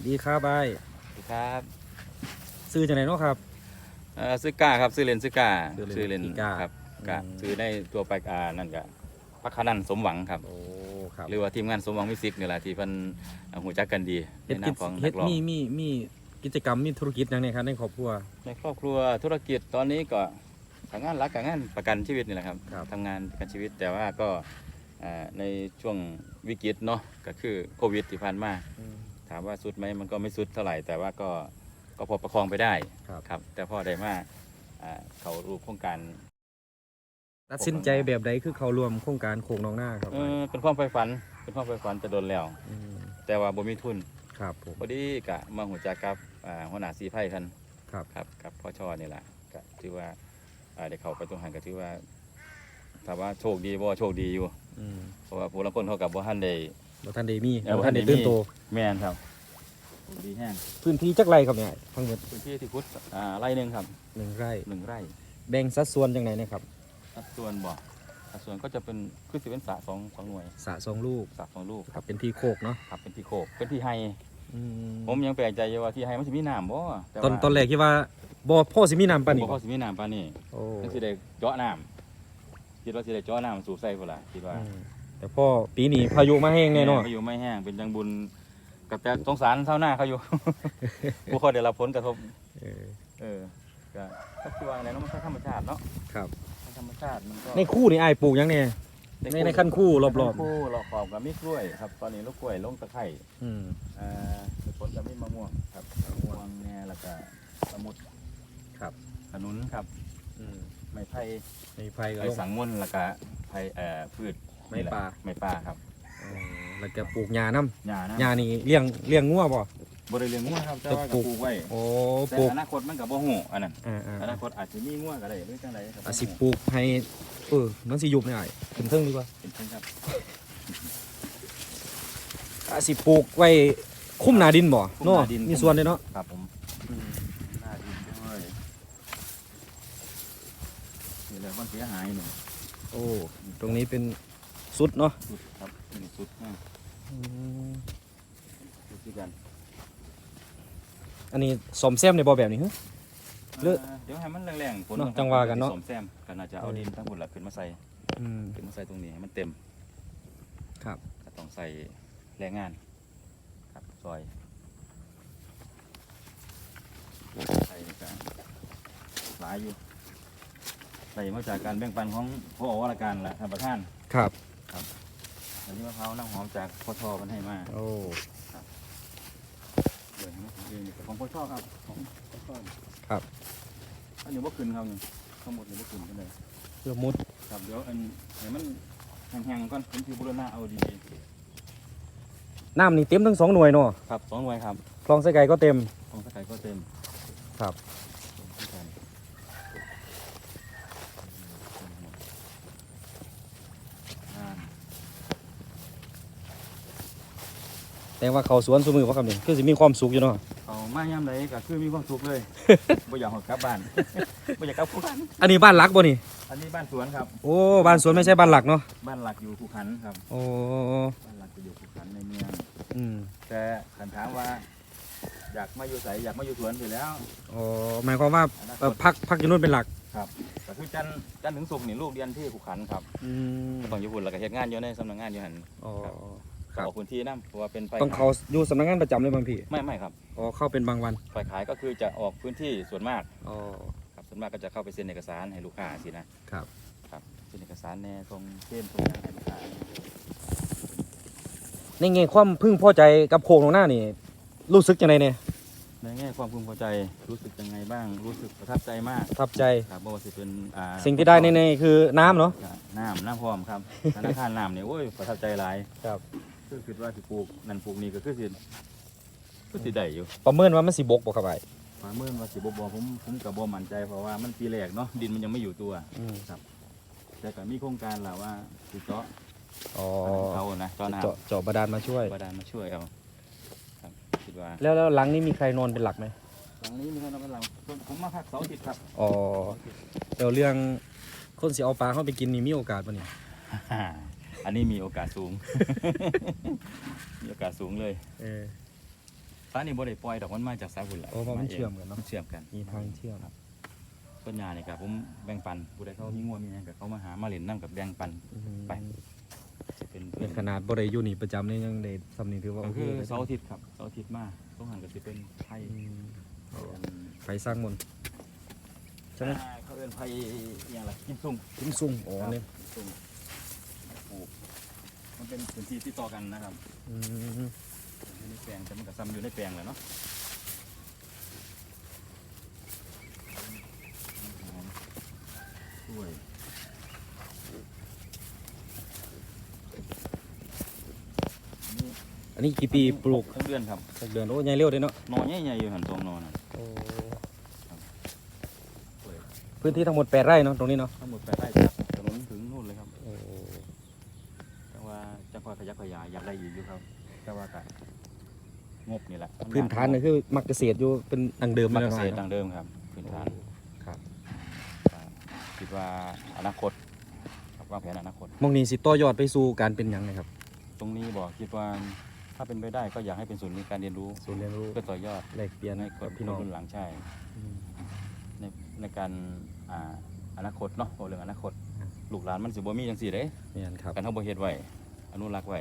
ดีครับไอ้ครับซื้อจากไหนเนาะครับซื้อก้าครับซื้อเลนซื้อก้า ซื้อเลนก้าครับกะซื้อได้ตัวไปนั่นกะพักขนันสมหวังครับโอ้ครับหรือว่าทีมงานสมหวังมิวสิกนี่แหละที่เพิ่นหูจักกันดีในนามของนักร้องมีกิจกรรมมีธุรกิจอย่างนี้ครับในครอบครัวในครอบครัวธุรกิจตอนนี้ก็ทำงานรักกับงานประกันชีวิตนี่แหละครับ ครับ ทำงานประกันชีวิตแต่ว่าก็ในช่วงวิกฤตเนาะก็คือโควิดที่ผ่านมาถามว่าสุดไหมมันก็ไม่สุดเท่าไหร่แต่ว่าก็พอประคองไปได้ครับแต่พอได้มาเขารูปโครงการตัดสินใจแบบใดคือเขารวมโครงการโคกน้องหน้าครับเป็นความใฝ่ฝันจะโดนแล้วแต่ว่าบ่มีทุนครับผมพอดีกะมาหัวจักกับหัวหน้าสีไพ่ท่านครับกับพ่อชอนี่แหละก็ถือว่าเด็กเขาไปตรงหันก็ถือว่าถามว่าโชคดีบ่โชคดีอยู่เพราะว่าผู้ละคนเขากับบ่ทันได้ตื่นโตแม่นครับดีแห้งพื้นที่จักไรครับเนี่ยทั้งหมดพื้นที่ที่พุทธไร่หนึ่งครับ1 ไร่1 ไร่แบ่งสัดส่วนยังไงนะครับสัดส่วนก็จะเป็นคือสิเป็นสระ2 หน่วยสระ2 ลูกครับเป็นที่โคกเนาะครับเป็นที่โคกเป็นที่ไฮผมยังแปลกใจอยู่ว่าที่ไฮมันจะมีน้ำบ่ตอนแรกคิดว่าบ่พ่อสิมีน้ำปานนี้บ่พ่อสิมีน้ำปานนี้มันสิได้เจาะน้ำคิดว่าสิได้เจาะน้ำสู่ใส่พุ่นล่ะคิดว่าแต่พ่อปีนี้พายุมาแห้งแน่นอนพายุไม่แห้งเป็นจังบุญกับแต่สงสารชาวนาเขาอยู่ ผู้เขาได้รับผลกระทบก็คือว่าอะไรเนาะมันใช้ธรรมชาติเนาะครับธรรมชาติมันก็ในคู่นี่ไอ้ปลูกยังเนี่ยในขั้นคู่รอบกับมีกล้วยครับตอนนี้ลูกกล้วยลงตะไคร้ผลกับมีมะม่วงครับมะม่วงแง่แล้วก็สมุดครับขนุนครับไม้ไผ่ก็สังม่นแล้วก็ไผ่พืชไม้ป่าครับแล้วก็ปลูกหญ้าน้ำหญ้านี่เลี้ยงงัวบ่บริเวณงัวครับแต่ว่าก็ปลูกไว้แต่อนาคตมันกับบ่หูอันนั้นอนาคตอาจจะมีงัวก็ได้หรือจังไรครับอาจสิปลูกให้มันสิยุบหน่อยขึ้นเทิงดีกว่าเป็นเช่นครับอาจสิปลูกไว้คุ้มหน้าดินบ่เนาะมีส่วนเลยเนาะครับผมหน้าดินด้วยนี่แหละมันเสียหายหนึ่งตรงนี้เป็นสุดเนาะสุดครับนี่สุดที่กันอันนี้สมแซมในบ่อแบบนี้เหรอเดี๋ยวให้มันแรงๆฝนจังหวะกันเนาะสมแซมกันอาจจะเอาดินทั้งหมดขึ้นมาใส่ตรงนี้ให้มันเต็มครับต้องใส่แรงงานครับซอยใส่กันหลายอยู่ใส่มาจากการแบ่งปันของพ่อว่าราชการแหละท่านประธานครับอันนี้มะพร้าวน้ำหอมจากพ่อชอมันให้มาเดี๋ยวของพ่อชอครับของพ่อชอครับอันนี้ว่าขึ้นครับทั้งหมดนี่ว่าขึ้นกันเลยเดี๋ยวมุดครับเดี๋ยวอันไหนมันแห้งๆก่อนผมคือบุรณะเอาดีน้ำนี่เต็มทั้ง2 หน่วยเนาะครับ2 หน่วยครับคลองไส้ไก่ก็เต็มคลองไส้ไก่ก็เต็มครับแต่ว่าเขาสวนสมือว่าคำนี้คือสิมีความสุขอยู่เนาะเขามายามใดก็คือมีความสุขเลยไม่อยากกลับบ้านไม่อยากกลับภูขันอันนี้บ้านหลักบ่นี่อันนี้บ้านสวนครับโอ้บ้านสวนไม่ใช่บ้านหลักเนาะบ้านหลักอยู่ภูขันครับโอ้บ้านหลักอยู่ภูขันในเมืองแต่ขันถามว่าอยากมาอยู่ใสอยากมาอยู่สวนไปแล้วหมายความว่าพักอยู่นู่นเป็นหลักครับแต่คือจันถึงศุกร์นี่ลูกเรียนที่ภูขันครับต้องอยู่หุ่นแล้วก็เฮ็ดงานอยู่ในสำนักงานอยู่หันขอพื้นที่นั่นเพราะว่าเป็นต้องเขาอยู่สำนักงานประจำเลยบางพี่ไม่ครับเข้าเป็นบางวันฝ่ายขายก็คือจะออกพื้นที่ส่วนมากครับส่วนมากก็จะเข้าไปเซ็นเอกสารให้ลูกค้าสินะครับเซ็นเอกสารแน่ตรงเส้นตรงนั้นให้ลูกค้าในแง่ความพึงพอใจกับโครงของหน้านี่รู้สึกยังไงเนี่ยในแง่ความพึงพอใจรู้สึกยังไงบ้างรู้สึกประทับใจมากประทับใจครับเพราะว่าสิเป็นสิ่งที่ได้ในคือน้ำเนาะน้ำพร้อมครับธนาคารน้ำเนี่ยโอ้ยประทับใจหลายครับคือคิดว่าสิปลูกนั่นปลูกนี่ก็คือสิได้อยู่ประเมินว่ามันสิบกบ่ครับไอ้ประเมินว่าสิบกบ่ผมกับบ่มั่นใจเพราะว่ามันปีแรกเนาะดินมันยังไม่อยู่ตัวครับแต่ก็มีโครงการแล้วว่าสิเจาะเอานะเจาะบาดาลมาช่วยเอาครับคิดว่าแล้วหลังนี้มีใครนอนเป็นหลักไหมหลังนี้มีใครนอนเป็นหลักผมมาพักเสาร์อาทิตย์ครับเดี๋ยวเรื่องคนสิเอาปลาเข้าไปกินนี่มีโอกาสป่ะเนี่ยอันนี้มีโอกาสสูง มีโอกาสสูงเลย สานี่บ่ได้ปล่อยดอกมันมาจากสาหุ่นแหละ โอ้เพราะมันเชื่อมกันเนาะ มันเชื่อมกัน มีทางเชื่อม ครับต้นยาเนี่ยครับผมแบ่งปันผู้ใดเขามีงัวมีหยังกับเขามาหามาเล่นน้ำกับแบ่งปัน ไป จะเป็น เป็นขนาดบ่ได้อยู่นี่ประจำนี่ยังได้สำนีถือว่า ก็ โอเค คือ เลย เสาร์อาทิตย์ครับเสาร์อาทิตย์มาต้องหันก็สิเป็นไผ่ อืมไฟสร้างมนต์ใช่ไหม เขาเป็นไผ่อหย่างไรกิมซุ่ง ทิ้งซุ่งอ๋อเนี่ย กิมซุ่งปลูกมันเป็นพื้นที่ที่ต่อกันนะครับ อืม อยู่ในแปลงแต่มันก็ซ้ำอยู่ในแปลงแหละเนาะช่วย อันนี้กี่ปีปลูก ทั้งเดือนครับ สักเดือนโอ้ยใหญ่เร็วเด้เนาะ หนอใหญ่ๆอยู่หันสองหนอน่ะ โอ้ ช่วย พื้นที่ทั้งหมด8 ไร่เนาะตรงนี้เนาะ ทั้งหมด8 ไร่จากถนนถึงนู่นเลยครับ โอ้ แต่ว่าจะคอยขยับขยายอยากได้อีกอยู่ครับแต่ว่าก็งบนี่แหละ พื้นฐานนี่คือมักเกษตรอยู่เป็นดังเดิม มัก ลย เกษตร นาะ ดังเดิมครับพื้นฐาน ครับ คิดว่าอนาคตครับวางแผนอนาคต มองนี้สิต่อยอดไปสู่การเป็นหยังไงครับ ตรงนี้บอกคิดว่าถ้าเป็นไปได้ก็อยากให้เป็นศูนย์การเรียนรู้ ศูนย์เรียนรู้ เพื่อต่อยอด แลกเปลี่ยน ให้ กับ ค พี่น้อง นรุ่นหลังใช่ อืม ในการอนาคตเนาะเรื่องอนาคต ครับ ลูกหลานมันสิบ่มีจังซี่เด้ เนี่ยครับ กันเฮาบ่เฮ็ดไว้อนุรักษ์ไว้